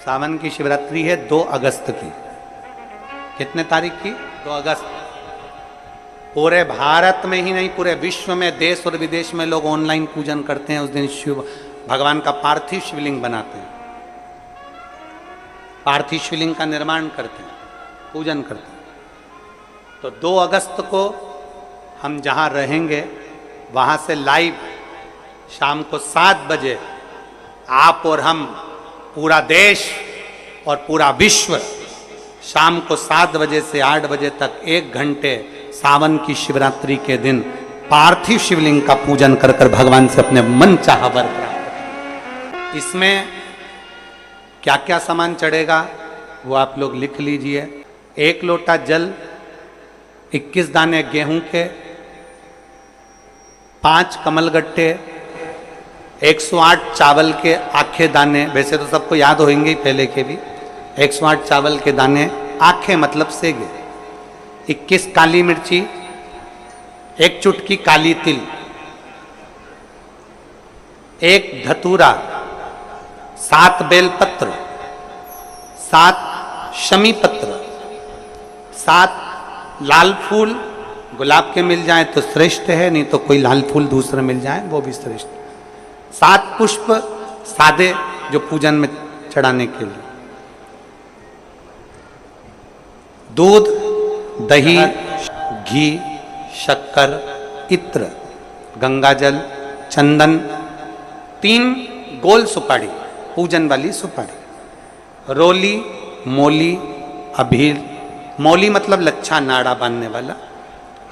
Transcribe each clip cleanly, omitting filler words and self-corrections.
सावन की शिवरात्रि है 2 अगस्त की। कितने तारीख की? 2 अगस्त। पूरे भारत में ही नहीं, पूरे विश्व में, देश और विदेश में लोग ऑनलाइन पूजन करते हैं। उस दिन शिव भगवान का पार्थिव शिवलिंग बनाते हैं, पार्थिव शिवलिंग का निर्माण करते हैं, पूजन करते हैं। तो 2 अगस्त को हम जहाँ रहेंगे वहाँ से लाइव शाम को 7 बजे आप और हम, पूरा देश और पूरा विश्व, शाम को 7 बजे से 8 बजे तक 1 घंटे सावन की शिवरात्रि के दिन पार्थिव शिवलिंग का पूजन कर कर भगवान से अपने मन चाहा वर प्राप्त। इसमें क्या क्या सामान चढ़ेगा वो आप लोग लिख लीजिए। 1 लोटा जल, 21 दाने गेहूं के, 5 कमलगट्टे, 108 चावल के आखे दाने, वैसे तो सबको याद होंगे ही पहले के भी। 108 चावल के दाने, आखे मतलब सेगे, 21 काली मिर्ची, 1 चुटकी काली तिल, 1 धतूरा, 7 बेलपत्र, 7 शमी पत्र, 7 लाल फूल, गुलाब के मिल जाए तो श्रेष्ठ है, नहीं तो कोई लाल फूल दूसरे मिल जाए वो भी श्रेष्ठ। 7 पुष्प सादे जो पूजन में चढ़ाने के लिए, दूध, दही, घी, शक्कर, इत्र, गंगाजल, चंदन, 3 गोल सुपारी, पूजन वाली सुपारी, रोली, मोली, अभीर, मौली मतलब लच्छा नाड़ा बांधने वाला,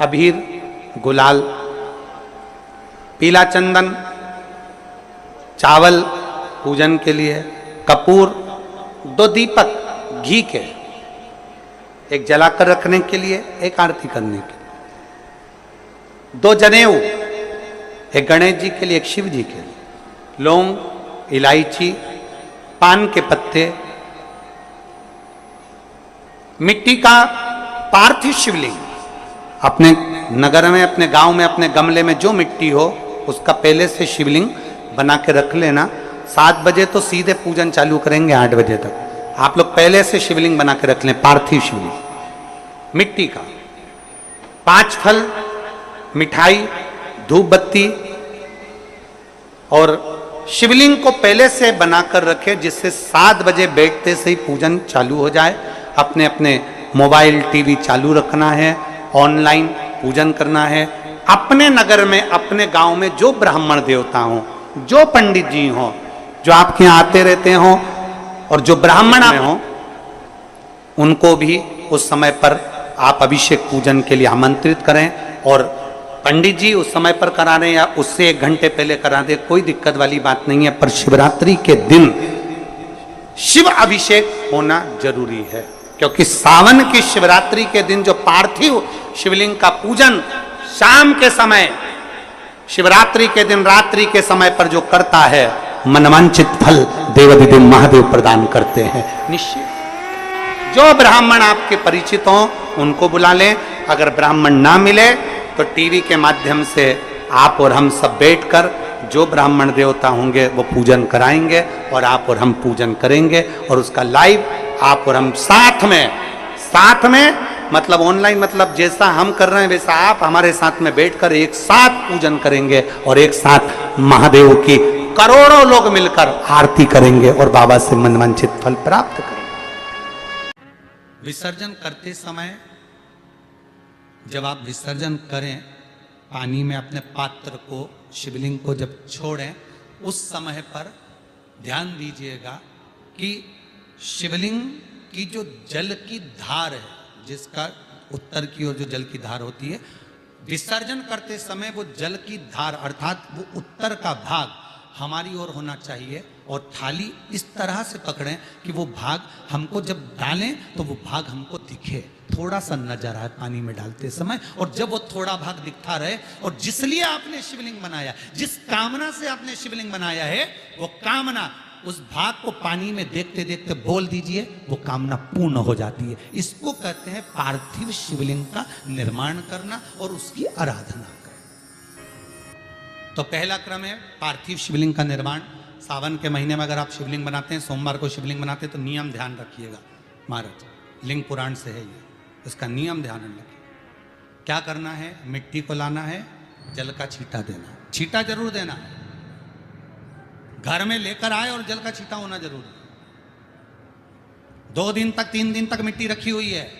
अभीर, गुलाल, पीला चंदन, चावल पूजन के लिए, कपूर, 2 दीपक घी के, 1 जलाकर रखने के लिए, 1 आरती करने के लिए, 2 जनेऊ, 1 गणेश जी के लिए, 1 शिव जी के लिए, लौंग, इलायची, पान के पत्ते, मिट्टी का पार्थिव शिवलिंग। अपने नगर में, अपने गांव में, अपने गमले में जो मिट्टी हो उसका पहले से शिवलिंग बना के रख लेना। 7 बजे तो सीधे पूजन चालू करेंगे, 8 बजे तक आप लोग पहले से शिवलिंग बना के रख लें, पार्थिव शिवलिंग मिट्टी का। 5 फल, मिठाई, धूप बत्ती, और शिवलिंग को पहले से बनाकर रखे जिससे 7 बजे बैठते से ही पूजन चालू हो जाए। अपने अपने मोबाइल टीवी चालू रखना है, ऑनलाइन पूजन करना है। अपने नगर में, अपने गांव में जो ब्राह्मण देवता हों, जो पंडित जी हों, जो आपके यहाँ आते रहते हों, और जो ब्राह्मण हों, उनको भी उस समय पर आप अभिषेक पूजन के लिए आमंत्रित करें। और पंडित जी उस समय पर करा रहे या उससे 1 घंटे पहले करा दे, कोई दिक्कत वाली बात नहीं है। पर शिवरात्रि के दिन शिव अभिषेक होना जरूरी है, क्योंकि सावन की शिवरात्रि के दिन जो पार्थिव शिवलिंग का पूजन शाम के समय, शिवरात्रि के दिन रात्रि के समय पर जो करता है, मनवांचित फल देवाधिदेव महादेव प्रदान करते हैं निश्चित। जो ब्राह्मण आपके परिचित हों उनको बुला लें। अगर ब्राह्मण ना मिले तो टीवी के माध्यम से आप और हम सब बैठकर जो ब्राह्मण देवता होंगे वो पूजन कराएंगे, और आप और हम पूजन करेंगे, और उसका लाइव आप और हम साथ में मतलब ऑनलाइन, मतलब जैसा हम कर रहे हैं वैसा आप हमारे साथ में बैठकर एक साथ पूजन करेंगे, और एक साथ महादेव की करोड़ों लोग मिलकर आरती करेंगे और बाबा से मनवांछित फल प्राप्त करेंगे। विसर्जन करते समय जब आप विसर्जन करें, पानी में अपने पात्र को, शिवलिंग को जब छोड़ें, उस समय पर ध्यान दीजिएगा कि शिवलिंग की जो जल की धार है, जिसका उत्तर की ओर जो जल की धार होती है, विसर्जन करते समय वो जल की धार अर्थात वो उत्तर का भाग हमारी ओर होना चाहिए, और थाली इस तरह से पकड़ें कि वो भाग हमको जब डालें तो वो भाग हमको दिखे, थोड़ा सा नजर आए पानी में डालते समय। और जब वो थोड़ा भाग दिखता रहे, और जिसलिए आपने शिवलिंग बनाया, जिस कामना से आपने शिवलिंग बनाया है, वो कामना उस भाग को पानी में देखते देखते बोल दीजिए, वो कामना पूर्ण हो जाती है। इसको कहते हैं पार्थिव शिवलिंग का निर्माण करना और उसकी आराधना करना। तो पहला क्रम है पार्थिव शिवलिंग का निर्माण। सावन के महीने में अगर आप शिवलिंग बनाते हैं, सोमवार को शिवलिंग बनाते हैं, तो नियम ध्यान रखिएगा महाराज, लिंग पुराण से है ये, इसका नियम ध्यान रखिए। क्या करना है, मिट्टी को लाना है, जल का छींटा देना है, छींटा जरूर देना है, घर में लेकर आए और जल का छींटा होना जरूर है। 2 दिन तक 3 दिन तक मिट्टी रखी हुई है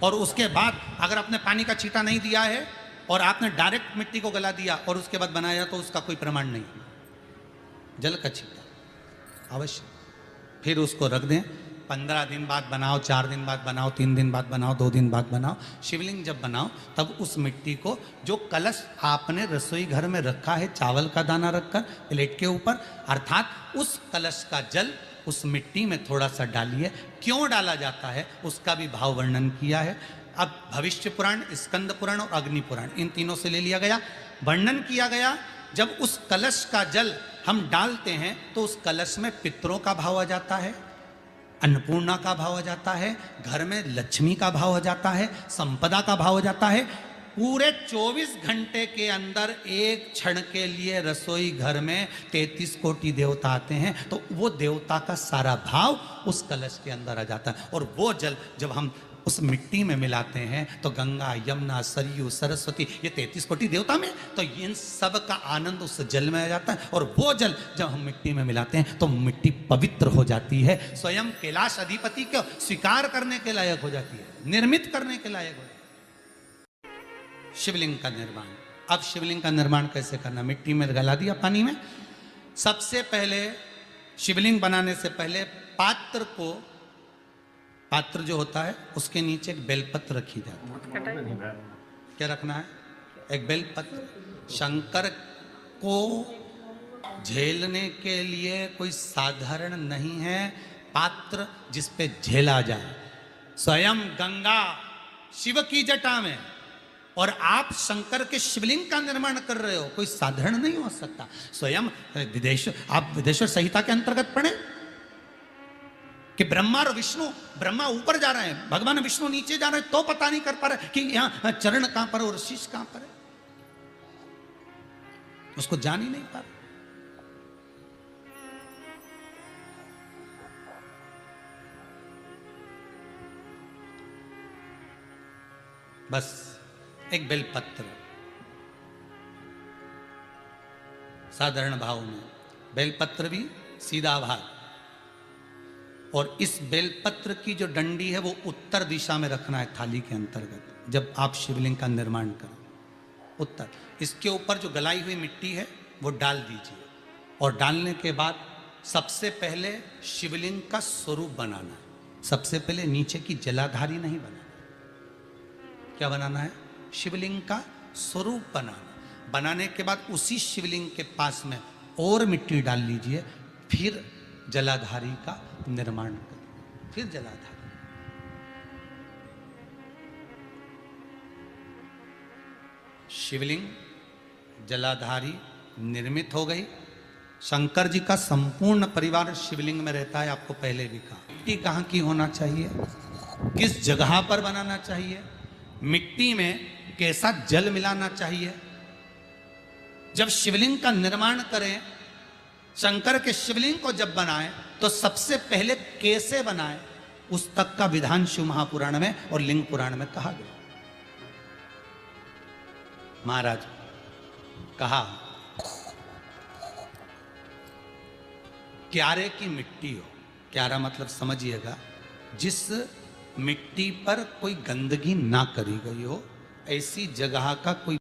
और उसके बाद अगर आपने पानी का छींटा नहीं दिया है और आपने डायरेक्ट मिट्टी को गला दिया और उसके बाद बनाया, तो उसका कोई प्रमाण नहीं। जल का छींटा अवश्य, फिर उसको रख दें। 15 दिन बाद बनाओ, 4 दिन बाद बनाओ, 3 दिन बाद बनाओ, 2 दिन बाद बनाओ। शिवलिंग जब बनाओ तब उस मिट्टी को, जो कलश आपने रसोई घर में रखा है चावल का दाना रखकर प्लेट के ऊपर, अर्थात उस कलश का जल उस मिट्टी में थोड़ा सा डालिए। क्यों डाला जाता है उसका भी भाव वर्णन किया है। अब भविष्य पुराण, स्कंद पुराण और अग्नि पुराण, इन तीनों से ले लिया गया, वर्णन किया गया। जब उस कलश का जल हम डालते हैं तो उस कलश में पितरों का भाव आ जाता है, अन्नपूर्णा का भाव आ जाता है, घर में लक्ष्मी का भाव आ जाता है, संपदा का भाव आ जाता है। पूरे 24 घंटे के अंदर एक क्षण के लिए रसोई घर में 33 कोटि देवता आते हैं, तो वो देवता का सारा भाव उस कलश के अंदर आ जाता है। और वो जल जब हम उस मिट्टी में मिलाते हैं तो गंगा, यमुना, सरयू, सरस्वती, ये 33 कोटि देवता में, तो इन सब का आनंद उस जल में आ जाता है। और वो जल जब हम मिट्टी में मिलाते हैं तो मिट्टी पवित्र हो जाती है, स्वयं कैलाश अधिपति को स्वीकार करने के लायक हो जाती है, निर्मित करने के लायक हो जाती है। शिवलिंग का निर्माण, अब शिवलिंग का निर्माण कैसे करना, मिट्टी में गला दिया पानी में। सबसे पहले शिवलिंग बनाने से पहले पात्र जो होता है उसके नीचे एक बेलपत्र रखी जाती है। क्या रखना है, एक बेलपत्र। शंकर को झेलने के लिए कोई साधारण नहीं है पात्र जिस पे झेला जाए। स्वयं गंगा शिव की जटा में और आप शंकर के शिवलिंग का निर्माण कर रहे हो, कोई साधारण नहीं हो सकता। स्वयं आप विदेश्वर संहिता के अंतर्गत पढ़े कि ब्रह्मा और विष्णु, ब्रह्मा ऊपर जा रहे हैं, भगवान विष्णु नीचे जा रहे हैं, तो पता नहीं कर पा रहे कि यहां चरण कहां पर और शीश कहां पर है, उसको जान ही नहीं पा रहे। बस एक बेलपत्र साधारण भाव में, बेलपत्र भी सीधा भाग, और इस बेलपत्र की जो डंडी है वो उत्तर दिशा में रखना है थाली के अंतर्गत। जब आप शिवलिंग का निर्माण करें उत्तर, इसके ऊपर जो गलाई हुई मिट्टी है वो डाल दीजिए। और डालने के बाद सबसे पहले शिवलिंग का स्वरूप बनाना है। सबसे पहले नीचे की जलाधारी नहीं बनाना, क्या बनाना है, शिवलिंग का स्वरूप बनाना। बनाने के बाद उसी शिवलिंग के पास में और मिट्टी डाल लीजिए, फिर जलाधारी का निर्माण करें, फिर जलाधारी। शिवलिंग जलाधारी निर्मित हो गई। शंकर जी का संपूर्ण परिवार शिवलिंग में रहता है, आपको पहले भी कहा। मिट्टी कहाँ की होना चाहिए, किस जगह पर बनाना चाहिए, मिट्टी में कैसा जल मिलाना चाहिए। जब शिवलिंग का निर्माण करें, शंकर के शिवलिंग को जब बनाएं, तो सबसे पहले कैसे बनाएं उस तक का विधान शिव महापुराण में और लिंग पुराण में कहा गया। महाराज कहा, क्यारे की मिट्टी हो, क्यारा मतलब समझिएगा जिस मिट्टी पर कोई गंदगी ना करी गई हो, ऐसी जगह का कोई